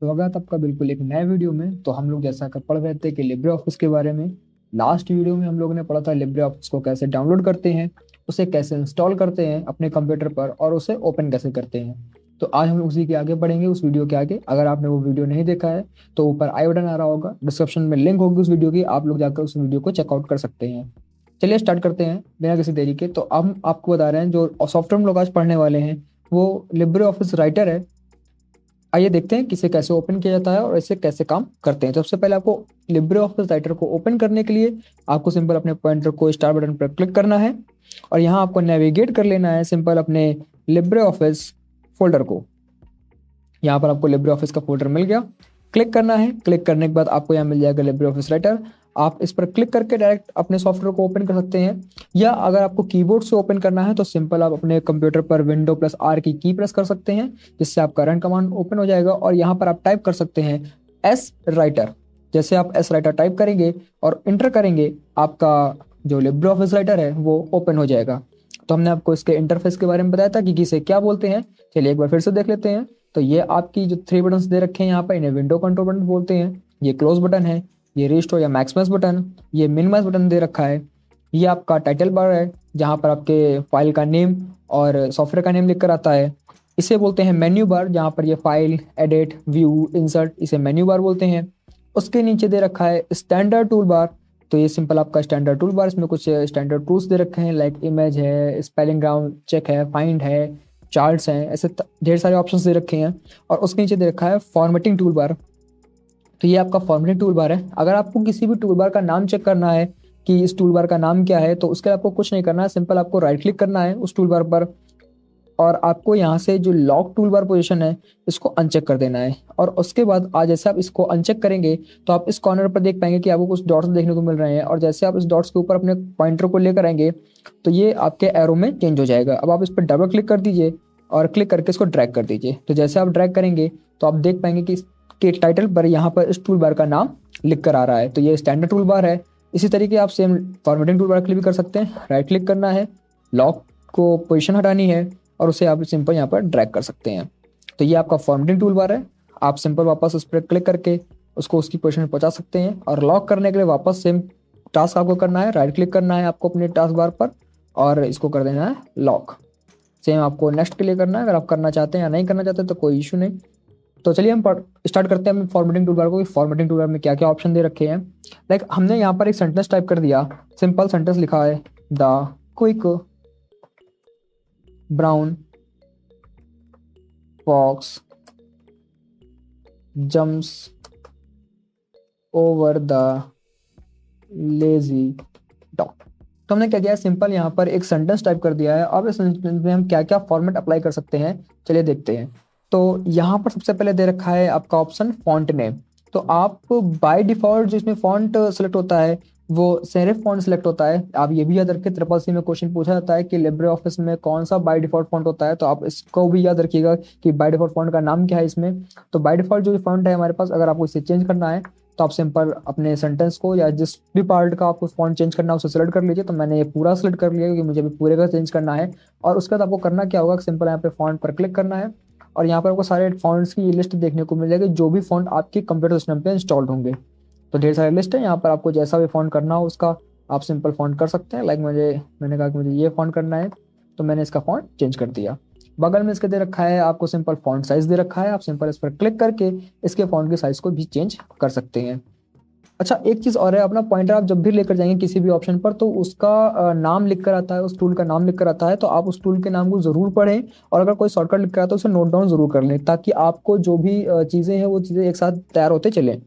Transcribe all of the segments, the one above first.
स्वागत आपका बिल्कुल एक नए वीडियो में। तो हम लोग जैसा कर पढ़ रहे थे कि लिब्रे ऑफिस के बारे में। लास्ट वीडियो में हम लोगों ने पढ़ा था लिब्रे ऑफिस को कैसे डाउनलोड करते हैं, उसे कैसे इंस्टॉल करते हैं अपने कंप्यूटर पर और उसे ओपन कैसे करते हैं। तो आज हम लोग उसी के आगे बढ़ेंगे, उस वीडियो के आगे। अगर आपने वो वीडियो नहीं देखा है तो ऊपर आई बटन आ रहा होगा, डिस्क्रिप्शन में लिंक होगी उस वीडियो की, आप लोग जाकर उस वीडियो को चेकआउट कर सकते हैं। चलिए स्टार्ट करते हैं बिना किसी देरी के। तो हम आपको बता रहे हैं जो सॉफ्टवेयर हम लोग आज पढ़ने वाले हैं वो लिब्रे ऑफिस राइटर है। आइए देखते हैं कि इसे कैसे ओपन किया जाता है और इसे कैसे काम करते हैं। तो सबसे पहले आपको लिब्रे ऑफिस राइटर को ओपन करने के लिए आपको सिंपल अपने पॉइंटर को स्टार बटन पर क्लिक करना है और यहाँ आपको नेविगेट कर लेना है सिंपल अपने लिब्रे ऑफिस फोल्डर को। यहाँ पर आपको लिब्रे ऑफिस का फोल्डर मिल गया, क्लिक करना है। क्लिक करने के बाद आपको यहाँ मिल जाएगा लिब्रे ऑफिस राइटर। आप इस पर क्लिक करके डायरेक्ट अपने सॉफ्टवेयर को ओपन कर सकते हैं, या अगर आपको कीबोर्ड से ओपन करना है तो सिंपल आप अपने कंप्यूटर पर विंडो प्लस आर की प्रेस कर सकते हैं, जिससे आपका रन कमांड ओपन हो जाएगा। और यहाँ पर आप टाइप कर सकते हैं एस राइटर। जैसे आप एस राइटर टाइप करेंगे और इंटर करेंगे, आपका जो लिब्रे ऑफिस राइटर है वो ओपन हो जाएगा। तो हमने आपको इसके इंटरफेस के बारे में बताया था कि किसे क्या बोलते हैं। चलिए एक बार फिर से देख लेते हैं। तो ये आपकी जो थ्री बटन्स दे रखे हैं यहाँ पर, इन्हें विंडो कंट्रोल बटन बोलते हैं। ये क्लोज बटन है, ये रिस्टोर या मैक्सिमस बटन, ये मिनिमाइज बटन दे रखा है। ये आपका टाइटल बार है, जहाँ पर आपके फाइल का नेम और सॉफ्टवेयर का नेम लिख कर आता है। इसे बोलते हैं मेन्यू बार, जहाँ पर ये फाइल, एडिट, व्यू, इंसर्ट, इसे मेन्यू बार बोलते हैं। उसके नीचे दे रखा है स्टैंडर्ड टूल बार। तो ये सिंपल आपका स्टैंडर्ड टूल बार, इसमें कुछ स्टैंडर्ड टूल्स दे रखे हैं, लाइक इमेज है, स्पेलिंग ग्राउंड चेक है, फाइंड है, चार्ट्स हैं, ऐसे ढेर सारे ऑप्शंस दे रखे हैं। और उसके नीचे दे रखा है फॉर्मेटिंग टूल बार। तो ये आपका फॉर्मेटिंग टूल बार है। अगर आपको किसी भी टूल बार का नाम चेक करना है कि इस टूल बार का नाम क्या है, तो उसके लिए आपको कुछ नहीं करना है, सिंपल आपको राइट क्लिक करना है उस टूल बार पर और आपको यहाँ से जो लॉक टूल बार पोजिशन है इसको अनचेक कर देना है। और उसके बाद आज जैसे आप इसको अनचेक करेंगे तो आप इस कॉर्नर पर देख पाएंगे कि आपको कुछ डॉट्स देखने को मिल रहे हैं, और जैसे आप इस डॉट्स के ऊपर अपने पॉइंटर को लेकर आएंगे तो ये आपके एरो में चेंज हो जाएगा। अब आप इस पर डबल क्लिक कर दीजिए और क्लिक करके इसको ड्रैग कर दीजिए। तो जैसे आप ड्रैग करेंगे तो आप देख पाएंगे कि इसके टाइटल पर यहाँ पर इस टूल बार का नाम लिख कर आ रहा है। तो ये स्टैंडर्ड टूल बार है। इसी तरीके आप सेम फॉर्मेटिंग टूल बार के लिए भी कर सकते हैं। राइट क्लिक करना है, लॉक को पोजीशन हटानी है और उसे आप सिंपल यहाँ पर ड्रैग कर सकते हैं। तो ये आपका फॉर्मेटिंग टूल बार है। आप सिंपल वापस उस पर क्लिक करके उसको उसकी पोजीशन में पहुंचा सकते हैं। और लॉक करने के लिए वापस सेम टास्क आपको करना है, राइट क्लिक करना है आपको अपने टास्क बार पर और इसको कर देना है लॉक। सेम आपको नेक्स्ट के लिए करना है, अगर आप करना चाहते हैं या नहीं करना चाहते तो कोई इशू नहीं। तो चलिए हम स्टार्ट करते हैं फॉर्मेटिंग टूल बार को। फॉर्मेटिंग टूल बार में क्या क्या ऑप्शन दे रखे हैं। लाइक हमने यहाँ पर एक सेंटेंस टाइप कर दिया, सिंपल सेंटेंस लिखा है, the quick brown fox jumps over the lazy dog. तो हमने क्या किया, सिंपल यहाँ पर एक सेंटेंस टाइप कर दिया है। अब इस सेंटेंस में हम क्या क्या फॉर्मेट अप्लाई कर सकते हैं चलिए देखते हैं। तो यहाँ पर सबसे पहले दे रखा है आपका ऑप्शन फॉन्ट नेम। तो आप बाय डिफॉल्ट जो इसमें फॉन्ट सेलेक्ट होता है वो सेरिफ फॉन्ट सेलेक्ट होता है। आप ये भी याद रखिए, ट्रिपल सी में क्वेश्चन पूछा जाता है कि लिब्रे ऑफिस में कौन सा बाय डिफॉल्ट फॉन्ट होता है, तो आप इसको भी याद रखिएगा कि बाय डिफॉल्ट फॉन्ट का नाम क्या है इसमें। तो बाय डिफॉल्ट जो फॉन्ट है हमारे पास, अगर आपको इसे चेंज करना है तो आप सिंपल अपने सेंटेंस को या जिस भी पार्ट का आपको फॉन्ट चेंज करना है उसे सेलेक्ट कर लीजिए। तो मैंने ये पूरा सेलेक्ट कर लिया क्योंकि मुझे अभी पूरे का चेंज करना है। और उसके बाद आपको करना क्या होगा, सिंपल यहाँ पे फॉन्ट पर क्लिक करना है और यहाँ पर आपको सारे फॉन्ट्स की लिस्ट देखने को मिल जाएगी, जो भी फॉन्ट आपके कंप्यूटर सिस्टम पे इंस्टॉल्ड होंगे। तो ढेर सारे लिस्ट है, यहाँ पर आपको जैसा भी फॉन्ट करना हो उसका आप सिंपल फॉन्ट कर सकते हैं। लाइक मैंने कहा कि मुझे ये फॉन्ट करना है तो मैंने इसका फॉन्ट चेंज कर दिया। बगल में इसके दे रखा है आपको सिंपल फॉन्ट साइज दे रखा है, आप सिंपल इस पर क्लिक करके इसके फॉन्ट के साइज को भी चेंज कर सकते हैं। अच्छा एक चीज और है, अपना पॉइंटर आप जब भी लेकर जाएंगे किसी भी ऑप्शन पर तो उसका नाम लिख कर आता है, उस टूल का नाम लिख कर आता है, तो आप उस टूल के नाम को जरूर पढ़ें। और अगर कोई शॉर्टकट लिख कर आता है उसे नोट डाउन जरूर कर लें, ताकि आपको जो भी चीजें हैं वो चीजें एक साथ तैयार होते चलें।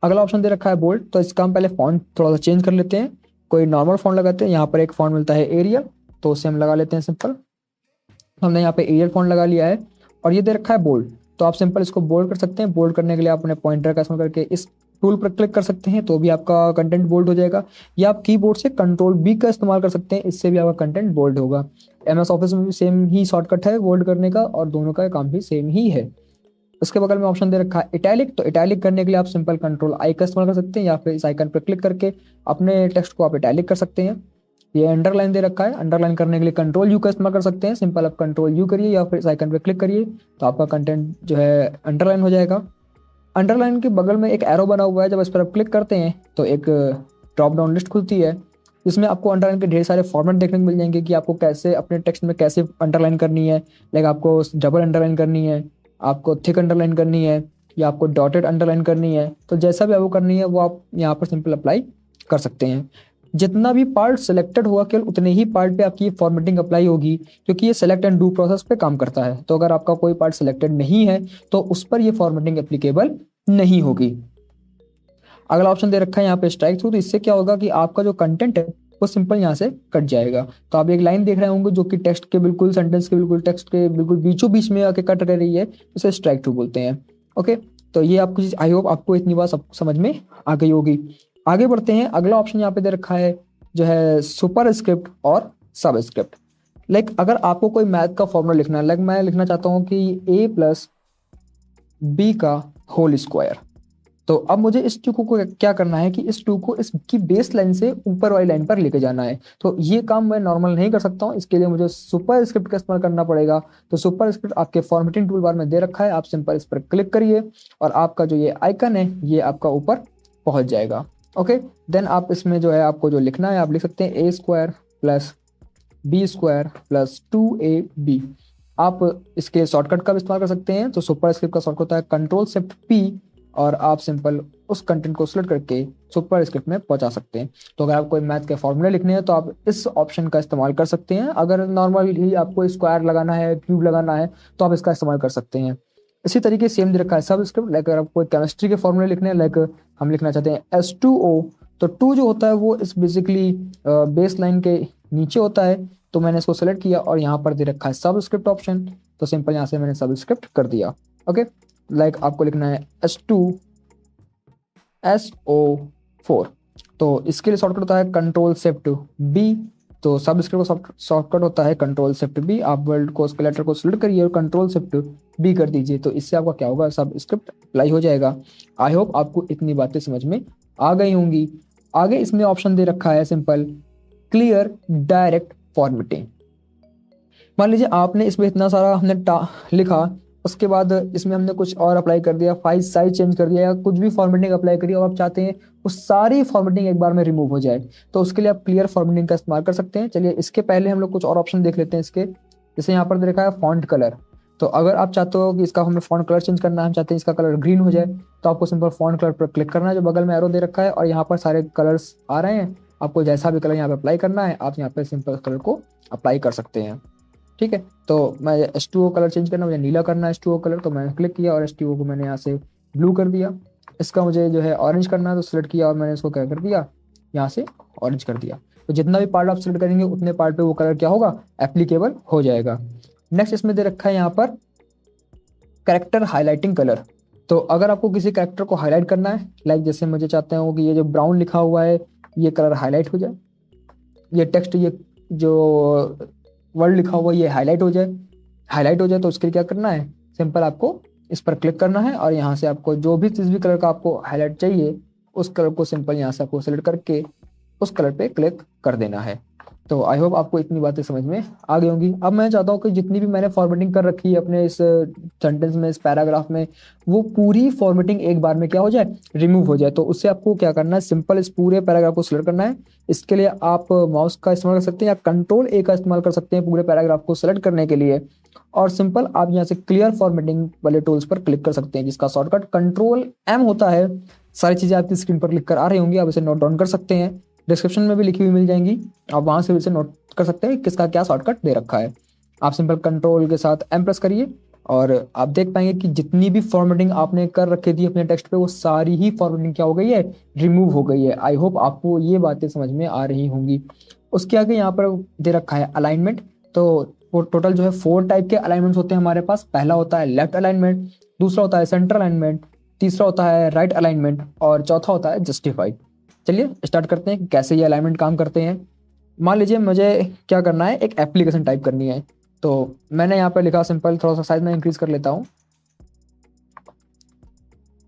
अगला ऑप्शन दे रखा है बोल्ड। तो इसका हम पहले फॉन्ट थोड़ा सा चेंज कर लेते हैं, कोई नॉर्मल फॉन्ट लगाते हैं। यहाँ पर एक फॉन्ट मिलता है एरियल, तो उसे हम लगा लेते हैं सिंपल। हमने यहाँ पे एरियल फॉन्ट लगा लिया है और ये दे रखा है बोल्ड। तो आप सिंपल इसको बोल्ड कर सकते हैं। बोल्ड करने के लिए आप अपने पॉइंटर का इस्तेमाल करके इस टूल पर क्लिक कर सकते हैं, तो भी आपका कंटेंट बोल्ड हो जाएगा। या आप कीबोर्ड से कंट्रोल बी का इस्तेमाल कर सकते हैं, इससे भी आपका कंटेंट बोल्ड होगा। एमएस ऑफिस में भी सेम ही शॉर्टकट है बोल्ड करने का और दोनों का काम भी सेम ही है। उसके बगल में ऑप्शन दे रखा है इटैलिक। तो इटैलिक करने के लिए आप सिंपल कंट्रोल आई का इस्तेमाल कर सकते हैं, या फिर इस आइकन पर क्लिक करके अपने टेक्स्ट को आप इटैलिक कर सकते हैं। ये अंडरलाइन दे रखा है, अंडरलाइन करने के लिए कंट्रोल यू का इस्तेमाल कर सकते हैं। सिंपल आप कंट्रोल यू करिए या फिर इस आइकन पे क्लिक करिए तो आपका कंटेंट जो है अंडरलाइन हो जाएगा। अंडरलाइन के बगल में एक एरो बना हुआ है, जब इस पर आप क्लिक करते हैं तो एक ड्रॉप डाउन लिस्ट खुलती है, इसमें आपको अंडरलाइन के ढेर सारे फॉर्मेट देखने को मिल जाएंगे कि आपको कैसे अपने टेक्स्ट में कैसे अंडरलाइन करनी है। लाइक आपको डबल अंडरलाइन करनी है, आपको थिक अंडरलाइन करनी है, या आपको डॉटेड अंडरलाइन करनी है। तो जैसा भी आपको करनी है वो आप यहाँ पर सिंपल अप्लाई कर सकते हैं। जितना भी पार्ट सिलेक्टेड होगा केवल उतने ही पार्ट पे आपकी फॉर्मेटिंग अप्लाई होगी, क्योंकि ये सेलेक्ट एंड डू प्रोसेस पे काम करता है। तो अगर आपका कोई पार्ट सिलेक्टेड नहीं है तो उस पर ये फॉर्मेटिंग एप्लीकेबल नहीं होगी। अगला ऑप्शन दे रखा है यहाँ पे स्ट्राइक थ्रू। तो इससे क्या होगा कि आपका जो कंटेंट है वो सिंपल यहाँ से कट जाएगा। तो आप एक लाइन देख रहे होंगे जो कि टेक्स्ट के बिल्कुल, सेंटेंस के बिल्कुल, टेक्स्ट के बिल्कुल बीचों बीच में आके कट रही है, उसे स्ट्राइक थ्रू बोलते हैं। ओके, तो ये आपको चीज, आई होप आपको इतनी बात सब समझ में आ गई होगी। आगे बढ़ते हैं। अगला ऑप्शन यहाँ पे दे रखा है जो है सुपर स्क्रिप्ट और सब स्क्रिप्ट। लाइक अगर आपको कोई मैथ का फॉर्मूला लिखना है, लाइक मैं लिखना चाहता हूँ कि a प्लस बी का होल स्क्वायर, तो अब मुझे इस टू को क्या करना है कि इस टू को इसकी बेस लाइन से ऊपर वाली लाइन पर लेके जाना है। तो ये काम मैं नॉर्मल नहीं कर सकता हूँ, इसके लिए मुझे सुपर स्क्रिप्ट का इस्तेमाल करना पड़ेगा। तो सुपर स्क्रिप्ट आपके फॉर्मेटिंग टूल बार में दे रखा है, आप सिंपल इस पर क्लिक करिए और आपका जो ये आइकन है ये आपका ऊपर पहुंच जाएगा। ओके, देन आप इसमें जो है आपको जो लिखना है आप लिख सकते हैं A square plus B square plus 2ab। आप इसके शॉर्टकट का भी इस्तेमाल कर सकते हैं। तो सुपर स्क्रिप्ट का शॉर्टकट होता है कंट्रोल शिफ्ट पी, और आप सिंपल उस कंटेंट को सिलेक्ट करके सुपर स्क्रिप्ट में पहुंचा सकते हैं। तो अगर आप कोई मैथ के फॉर्मूले लिखने हैं तो आप इस ऑप्शन का इस्तेमाल कर सकते हैं। अगर नॉर्मल ही आपको स्क्वायर लगाना है, क्यूब लगाना है, तो आप इसका इस्तेमाल कर सकते हैं। इसी तरीके सेम दे रखा है सब स्क्रिप्ट। लाइक अगर आप कोई केमिस्ट्री के फॉर्मूले लिखने हैं, लाइक हम लिखना चाहते हैं H2O, तो 2 जो होता है वो इस बेसिकली बेस लाइन के नीचे होता है। तो मैंने इसको सेलेक्ट किया और यहाँ पर दे रखा है सब स्क्रिप्ट ऑप्शन, तो सिंपल यहाँ से मैंने सब स्क्रिप्ट कर दिया। ओके, लाइक आपको लिखना है H2SO4, तो इसके लिए शॉर्टकट होता है कंट्रोल शिफ्ट बी। तो सब स्क्रिप्ट का शॉर्टकट होता है कंट्रोल शिफ्ट बी। आप वर्ड को, उसके लेटर को सिलेक्ट करिए और कंट्रोल शिफ्ट बी कर दीजिए, तो इससे आपका क्या होगा, सब स्क्रिप्ट अप्लाई हो जाएगा। आई होप आपको इतनी बातें समझ में आ गई होंगी। आगे इसमें ऑप्शन दे रखा है सिंपल क्लियर डायरेक्ट फॉर्मेटिंग। मान लीजिए आपने इसमें इतना सारा हमने लिखा, उसके बाद इसमें हमने कुछ और अप्लाई कर दिया, फाइल साइज चेंज कर दिया या कुछ भी फॉर्मेटिंग अप्लाई करी और आप चाहते हैं वो सारी फॉर्मेटिंग एक बार में रिमूव हो जाए, तो उसके लिए आप क्लियर फॉर्मेटिंग का इस्तेमाल कर सकते हैं। चलिए इसके पहले हम लोग कुछ और ऑप्शन देख लेते हैं इसके। जैसे यहाँ पर देखा है फॉन्ट कलर, तो अगर आप चाहते हो कि इसका हमें फॉन्ट कलर चेंज करना है, हम चाहते हैं इसका कलर ग्रीन हो जाए, तो आपको सिंपल फॉन्ट कलर पर क्लिक करना है, जो बगल में एरो दे रखा है, और यहाँ पर सारे कलर्स आ रहे हैं। आपको जैसा भी कलर यहाँ पे अप्लाई करना है आप यहाँ पे सिंपल कलर को अप्लाई कर सकते हैं। ठीक है, तो मैं H2O कलर चेंज करना, मुझे नीला करना है H2O कलर, तो मैंने क्लिक किया और H2O को मैंने यहाँ से ब्लू कर दिया। इसका मुझे जो है ऑरेंज करना है, तो सिलेक्ट किया और मैंने इसको क्या कर दिया, यहाँ से ऑरेंज कर दिया। तो जितना भी पार्ट आप सिलेक्ट करेंगे उतने पार्ट पे वो कलर क्या होगा, एप्लीकेबल हो जाएगा। नेक्स्ट इसमें दे रखा है यहाँ पर कैरेक्टर हाईलाइटिंग कलर। तो अगर आपको किसी कैरेक्टर को हाईलाइट करना है, लाइक जैसे मुझे चाहते हो कि ये जो ब्राउन लिखा हुआ है ये कलर हाईलाइट हो जाए, ये टेक्स्ट, ये जो वर्ड लिखा हुआ ये हाईलाइट हो जाए, तो उसके लिए क्या करना है, सिंपल आपको इस पर क्लिक करना है और यहाँ से आपको जो भी जिस भी कलर का आपको हाईलाइट चाहिए उस कलर को सिंपल यहाँ से आपको सेलेक्ट करके उस कलर पे क्लिक कर देना है। तो आई होप आपको इतनी बातें समझ में आ गई होंगी। अब मैं चाहता हूँ कि जितनी भी मैंने फॉर्मेटिंग कर रखी है अपने इस सेंटेंस में, इस पैराग्राफ में, वो पूरी फॉर्मेटिंग एक बार में क्या हो जाए, रिमूव हो जाए। तो उससे आपको क्या करना है, सिंपल इस पूरे पैराग्राफ को सिलेक्ट करना है। इसके लिए आप माउस का इस्तेमाल कर सकते हैं या कंट्रोल A का इस्तेमाल कर सकते हैं पूरे पैराग्राफ को सिलेक्ट करने के लिए, और सिंपल आप यहाँ से क्लियर फॉर्मेटिंग वाले टूल्स पर क्लिक कर सकते हैं, जिसका शॉर्टकट कंट्रोल M होता है। सारी चीज़ें आपकी स्क्रीन पर लिख कर आ रही होंगी, आप इसे नोट डाउन कर सकते हैं, डिस्क्रिप्शन में भी लिखी हुई मिल जाएंगी, आप वहां से इसे नोट कर सकते हैं किसका क्या शॉर्टकट दे रखा है। आप सिंपल कंट्रोल के साथ M प्रेस करिए और आप देख पाएंगे कि जितनी भी फॉर्मेटिंग आपने कर रखी थी अपने टेक्स्ट पे वो सारी ही फॉर्मेटिंग क्या हो गई है, रिमूव हो गई है। आई होप आपको ये बातें समझ में आ रही होंगी। उसके आगे यहाँ पर दे रखा है अलाइनमेंट। तो वो टोटल जो है 4 टाइप के अलाइनमेंट्स होते हैं हमारे पास। पहला होता है लेफ्ट अलाइनमेंट, दूसरा होता है सेंटर अलाइनमेंट, तीसरा होता है राइट अलाइनमेंट और चौथा होता है जस्टिफाइड। चलिए स्टार्ट करते हैं कैसे ये अलाइनमेंट काम करते हैं। मान लीजिए मुझे क्या करना है, एक एप्लीकेशन टाइप करनी है, तो मैंने यहाँ पर लिखा सिंपल, थोड़ा सा साइज में इंक्रीज कर लेता हूँ,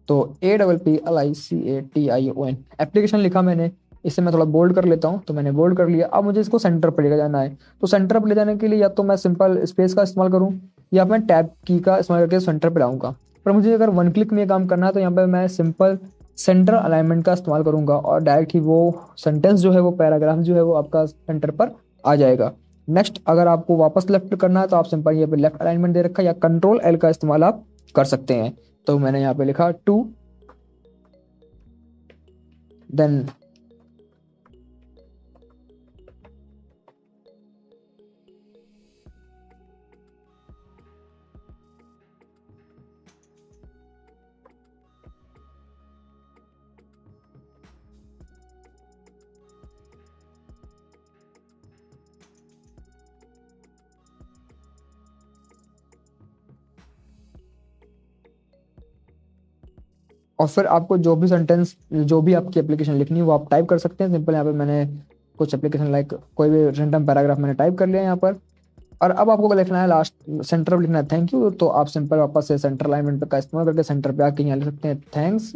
तो APPLICATION एप्लीकेशन लिखा मैंने, इसे मैं थोड़ा बोल्ड कर लेता हूँ, तो मैंने बोल्ड कर लिया। अब मुझे इसको सेंटर पर लेकर जाना है, तो सेंटर पर ले जाने के लिए या तो मैं सिंपल स्पेस का इस्तेमाल करूँ या मैं टैब की का इस्तेमाल करके सेंटर पर लाऊंगा। पर मुझे अगर वन क्लिक में काम करना है तो यहाँ पे मैं सिंपल सेंटर अलाइनमेंट का इस्तेमाल करूंगा और डायरेक्ट ही वो सेंटेंस जो है, वो पैराग्राफ जो है वो आपका सेंटर पर आ जाएगा। नेक्स्ट, अगर आपको वापस लेफ्ट करना है तो आप सिंपल यहाँ पे लेफ्ट अलाइनमेंट दे रखा है, या कंट्रोल एल का इस्तेमाल आप कर सकते हैं। तो मैंने यहाँ पे लिखा 2, देन और फिर आपको जो भी सेंटेंस, जो भी आपकी एप्लीकेशन लिखनी है वो आप टाइप कर सकते हैं। सिंपल यहाँ पे मैंने कुछ एप्लीकेशन लाइक कोई भी रैंडम पैराग्राफ मैंने टाइप कर लिया यहाँ पर। और अब आपको लिखना है लास्ट सेंटर पर लिखना है थैंक यू, तो आप सिंपल वापस से सेंटर अलाइनमेंट का इस्तेमाल करके सेंटर पे आके यहाँ लिख सकते हैं थैंक्स।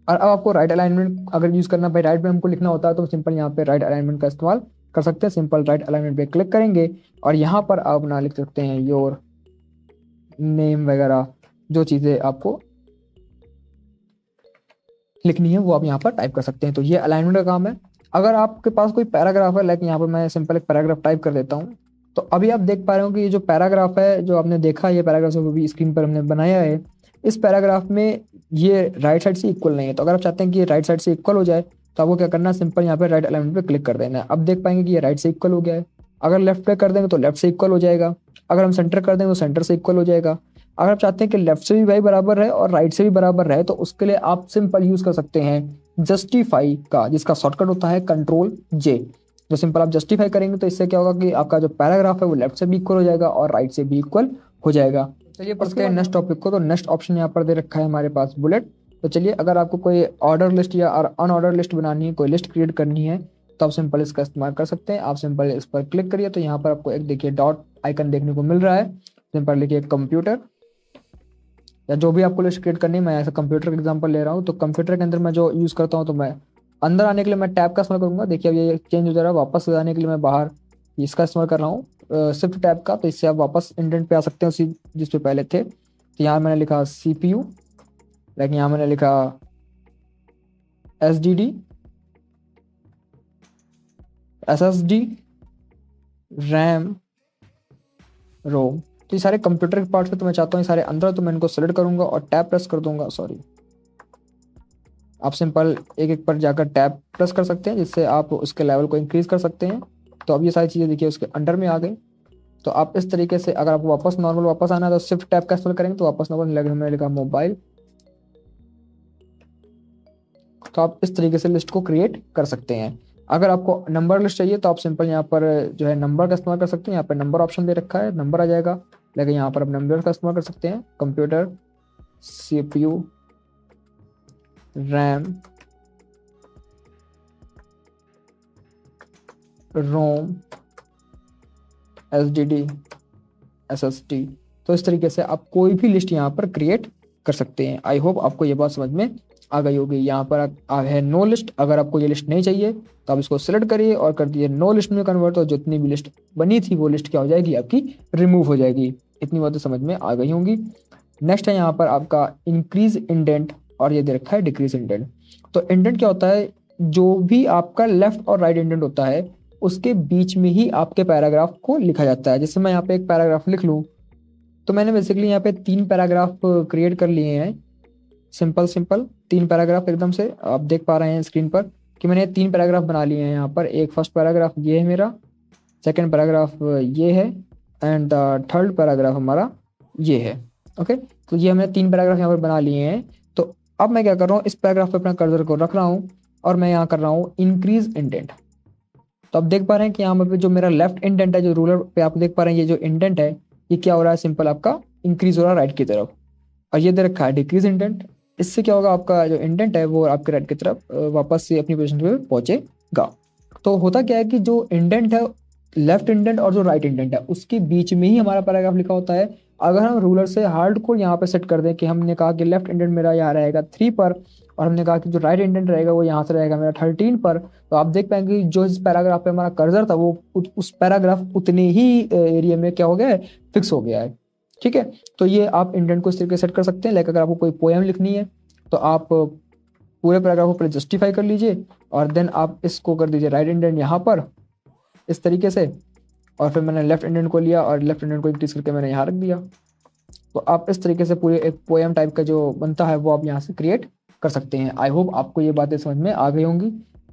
और अब आपको राइट अलाइनमेंट अगर यूज करना भाई राइट में हमको लिखना होता है तो सिंपल यहाँ पे राइट अलाइनमेंट का इस्तेमाल कर सकते हैं। सिंपल राइट अलाइनमेंट पे क्लिक करेंगे और यहाँ पर आप ना लिख सकते हैं योर नेम वगैरह, जो चीज़ें आपको लिखनी है वो आप यहाँ पर टाइप कर सकते हैं। तो ये अलाइनमेंट का काम है। अगर आपके पास कोई पैराग्राफ है, लाइक यहाँ पर मैं सिंपल एक पैराग्राफ टाइप कर देता हूँ, तो अभी आप देख पा रहे हो कि ये जो पैराग्राफ है जो आपने देखा, ये पैराग्राफ जो भी स्क्रीन पर हमने बनाया है, इस पैराग्राफ में ये राइट साइड से इक्वल नहीं है। तो अगर आप चाहते हैं कि ये राइट साइड से इक्वल हो जाए तो आपको क्या करना है, सिंपल यहाँ पे राइट अलाइनमेंट पे क्लिक कर देना है। अब देख पाएंगे कि ये राइट से इक्वल हो गया है। अगर लेफ्ट पे कर देंगे तो लेफ्ट से इक्वल हो जाएगा, अगर हम सेंटर कर देंगे तो सेंटर से इक्वल हो जाएगा। अगर आप चाहते हैं कि लेफ्ट से भी भाई बराबर रहे और राइट से भी बराबर रहे तो उसके लिए आप सिंपल यूज कर सकते हैं जस्टिफाई का, जिसका शॉर्टकट होता है कंट्रोल जे। जो सिंपल आप जस्टिफाई करेंगे तो इससे क्या होगा कि आपका जो पैराग्राफ है वो लेफ्ट से भी इक्वल हो जाएगा और राइट से भी इक्वल हो जाएगा। चलिए पढ़ते हैं नेक्स्ट टॉपिक को। तो नेक्स्ट ऑप्शन यहाँ पर दे रखा है हमारे पास बुलेट। तो चलिए, अगर आपको कोई ऑर्डर लिस्ट या अनऑर्डर लिस्ट बनानी है, कोई लिस्ट क्रिएट करनी है, तो आप सिंपल इसका इस्तेमाल कर सकते हैं। आप सिंपल इस पर क्लिक करिए तो यहाँ पर आपको एक देखिए डॉट आइकन देखने को मिल रहा है। सिंपल लिखिए कंप्यूटर, या जो भी आपको लिस्ट क्रिएट करनी है। मैं ऐसा कंप्यूटर का एग्जांपल ले रहा हूँ। तो कंप्यूटर के अंदर मैं जो यूज़ करता हूँ, तो मैं अंदर आने के लिए मैं टैब का इस्तेमाल करूँगा। देखिए अब ये चेंज हो जा रहा है। वापस जाने के लिए मैं बाहर इसका इस्तेमाल कर रहा हूँ शिफ्ट टैब का। तो इससे आप वापस इंडेंट पे आ सकते हैं उसी जिस पे पहले थे। तो यहाँ मैंने लिखा CPU, लेकिन यहाँ मैंने लिखा SDD, SSD, रैम, रोम। तो ये सारे कंप्यूटर के पार्ट्स हैं। तो मैं चाहता हूँ ये सारे अंदर, तो मैं इनको सेलेक्ट करूंगा और टैब प्रेस कर दूंगा। सॉरी, आप सिंपल एक एक पर जाकर टैब प्रेस कर सकते हैं, जिससे आप उसके लेवल को इंक्रीज कर सकते हैं। तो अब ये सारी चीज़ें देखिए उसके अंडर में आ गई। तो आप इस तरीके से, अगर आपको वापस नॉर्मल वापस आना है तो शिफ्ट टैब का इस्तेमाल करेंगे तो वापस नॉर्मल लगेगा। मैंने लिखा मोबाइल। तो आप इस तरीके से लिस्ट को क्रिएट कर सकते हैं। अगर आपको नंबर लिस्ट चाहिए तो आप सिंपल यहाँ पर जो है नंबर का इस्तेमाल कर सकते हैं। यहाँ पर नंबर ऑप्शन दे रखा है, नंबर आ जाएगा। लेकिन यहाँ पर आप नंबर का इस्तेमाल कर सकते हैं। कंप्यूटर, CPU, रैम, रोम, SDD, SSD। तो इस तरीके से आप कोई भी लिस्ट यहाँ पर क्रिएट कर सकते हैं। आई होप आपको ये बात समझ में आ गई होगी। यहाँ पर है नो लिस्ट। अगर आपको ये लिस्ट नहीं चाहिए तो आप इसको सिलेक्ट करिए और कर दिए नो लिस्ट में कन्वर्ट। तो जितनी भी लिस्ट बनी थी वो लिस्ट क्या हो जाएगी, आपकी रिमूव हो जाएगी। इतनी बातें समझ में आ गई होंगी। नेक्स्ट है यहाँ पर आपका इंक्रीज इंडेंट, और ये दे रखा है डिक्रीज इंडेंट। तो इंडेंट क्या होता है, जो भी आपका लेफ्ट और राइट इंडेंट होता है उसके बीच में ही आपके पैराग्राफ को लिखा जाता है। जैसे मैं यहाँ पे एक पैराग्राफ लिख लूँ, तो मैंने बेसिकली यहाँ पे 3 पैराग्राफ क्रिएट कर लिए हैं। सिंपल 3 पैराग्राफ एकदम से आप देख पा रहे हैं स्क्रीन पर कि मैंने 3 पैराग्राफ बना लिए हैं यहाँ पर। एक फर्स्ट पैराग्राफ ये है मेरा, सेकंड पैराग्राफ ये है, एंड द थर्ड पैराग्राफ हमारा ये है। ओके, तो ये हमने 3 पैराग्राफ यहाँ पर बना लिए हैं। तो अब मैं क्या कर रहा हूँ, इस पैराग्राफ पे अपना कर्सर को रख रहा हूँ और मैं यहाँ कर रहा हूँ इंक्रीज इंडेंट। तो आप देख पा रहे हैं कि यहाँ पे जो मेरा लेफ्ट इंडेंट है, जो रूलर पे आप देख पा रहे हैं, ये जो इंडेंट है ये क्या हो रहा है, सिंपल आपका इंक्रीज हो रहा है राइट की तरफ। और ये दे रखा है डिक्रीज इंडेंट। इससे क्या होगा, आपका जो इंडेंट है वो आपके राइट की तरफ वापस से अपनी पोजीशन पे पहुंचेगा। तो होता क्या है कि जो इंडेंट है, लेफ्ट इंडेंट और जो राइट इंडेंट है उसके बीच में ही हमारा पैराग्राफ लिखा होता है। अगर हम रूलर से हार्ड को यहाँ पे सेट कर दें कि हमने कहा कि लेफ्ट इंडेंट मेरा यहाँ रहेगा 3 पर और हमने कहा कि जो राइट इंडेंट रहेगा वो यहाँ से रहेगा मेरा 13 पर, तो आप देख पाएंगे कि जो इस पैराग्राफ पे हमारा कर्सर था वो उस पैराग्राफ उतने ही एरिया में क्या हो गया है, फिक्स हो गया है। ठीक है, तो ये आप इंडेंट को इस तरीके से सेट कर सकते हैं। लाइक अगर आपको कोई पोएम लिखनी है तो आप पूरे पैराग्राफ को पहले जस्टिफाई कर लीजिए और देन आप इसको कर दीजिए राइट इंडेंट यहाँ पर इस तरीके से, और फिर मैंने लेफ्ट इंडेंट को लिया और लेफ्ट इंडेंट को इंक्रीज करके मैंने यहाँ रख दिया। तो आप इस तरीके से पूरे एक पोएम टाइप का जो बनता है वो आप यहाँ से क्रिएट कर सकते हैं। आई होप आपको ये बातें समझ में आ गई होंगी।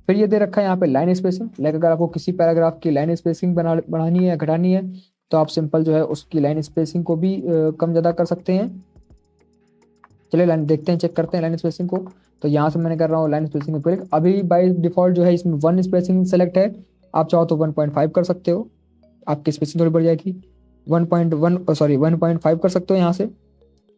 फिर ये दे रखा है यहाँ पे लाइन स्पेसिंग। लाइक अगर आपको किसी पैराग्राफ की लाइन स्पेसिंग बढ़ानी है, घटानी है, तो आप सिंपल जो है उसकी लाइन स्पेसिंग को भी कम ज़्यादा कर सकते हैं। चलिए लाइन देखते हैं, चेक करते हैं लाइन स्पेसिंग को। तो यहाँ से मैंने कर रहा हूँ लाइन स्पेसिंग में क्लिक। अभी बाय डिफॉल्ट जो है इसमें 1 स्पेसिंग सेलेक्ट है, आप चाहो तो 1.5 कर सकते हो, आपकी स्पेसिंग थोड़ी बढ़ जाएगी। 1.5 कर सकते हो यहाँ से।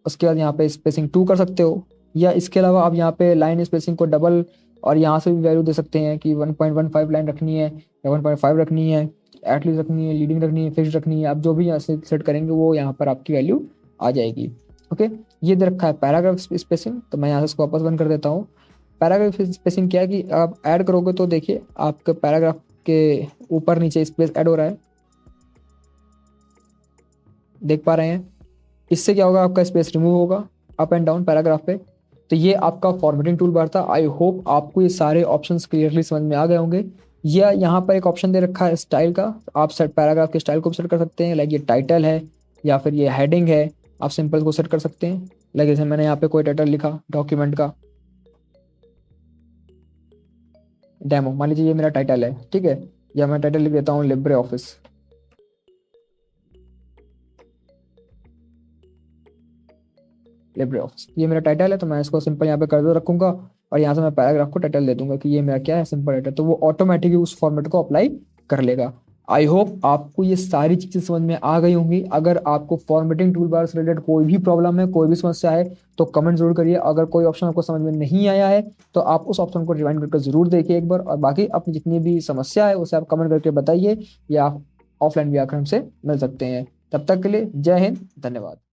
उसके बाद यहाँ पे स्पेसिंग 2 कर सकते हो, या इसके अलावा आप यहाँ पे लाइन स्पेसिंग को डबल और यहाँ से भी वैल्यू दे सकते हैं कि 1.15 लाइन रखनी है या 1.5 रखनी है, एटलीस्ट रखनी है, लीडिंग रखनी है, फिक्स रखनी है। आप जो भी यहाँ से सेट करेंगे वो यहाँ पर आपकी वैल्यू आ जाएगी। ओके, ये दे रखा है पैराग्राफ स्पेसिंग। तो मैं यहाँ से इसको वापस बंद कर देता हूँ। पैराग्राफ स्पेसिंग क्या है कि आप ऐड करोगे तो देखिए आपके पैराग्राफ के ऊपर नीचे स्पेस ऐड हो रहा है, देख पा रहे हैं। इससे क्या होगा, आपका स्पेस रिमूव होगा अप एंड डाउन पैराग्राफ पे। तो ये आपका फॉर्मेटिंग टूल बार था। आई होप आपको ये सारे ऑप्शंस क्लियरली समझ में आ गए होंगे। या यहाँ पर एक ऑप्शन दे रखा है स्टाइल का, आप सेट पैराग्राफ के स्टाइल को भी सेट कर सकते हैं। लाइक ये टाइटल है या फिर ये हेडिंग है, आप सिंपल को सेट कर सकते हैं। लाइक जैसे मैंने यहाँ पे कोई टाइटल लिखा डॉक्यूमेंट का डेमो, मान लीजिए ये मेरा टाइटल है, ठीक है, या मैं टाइटल लिख देता हूँ लिब्रे ऑफिस। लिब्रे ऑफिस ये मेरा टाइटल है, तो मैं इसको सिंपल यहाँ पे कर दो रखूंगा और यहाँ से मैं पैराग्राफ को टाइटल दे दूंगा कि ये मेरा क्या है, सिंपल टाइटल। तो वो ऑटोमेटिकली उस फॉर्मेट को अप्लाई कर लेगा। आई होप आपको ये सारी चीजें समझ में आ गई होंगी। अगर आपको फॉर्मेटिंग टूल बार से रिलेटेड कोई भी प्रॉब्लम है, कोई भी समस्या है, तो कमेंट जरूर करिए। अगर कोई ऑप्शन आपको समझ में नहीं आया है तो आप उस ऑप्शन को रिवाइंड करके जरूर देखिए एक बार, और बाकी अपनी जितनी भी समस्या है उसे आप कमेंट करके बताइए, या आप ऑफलाइन भी आकर हमसे मिल सकते हैं। तब तक के लिए जय हिंद, धन्यवाद।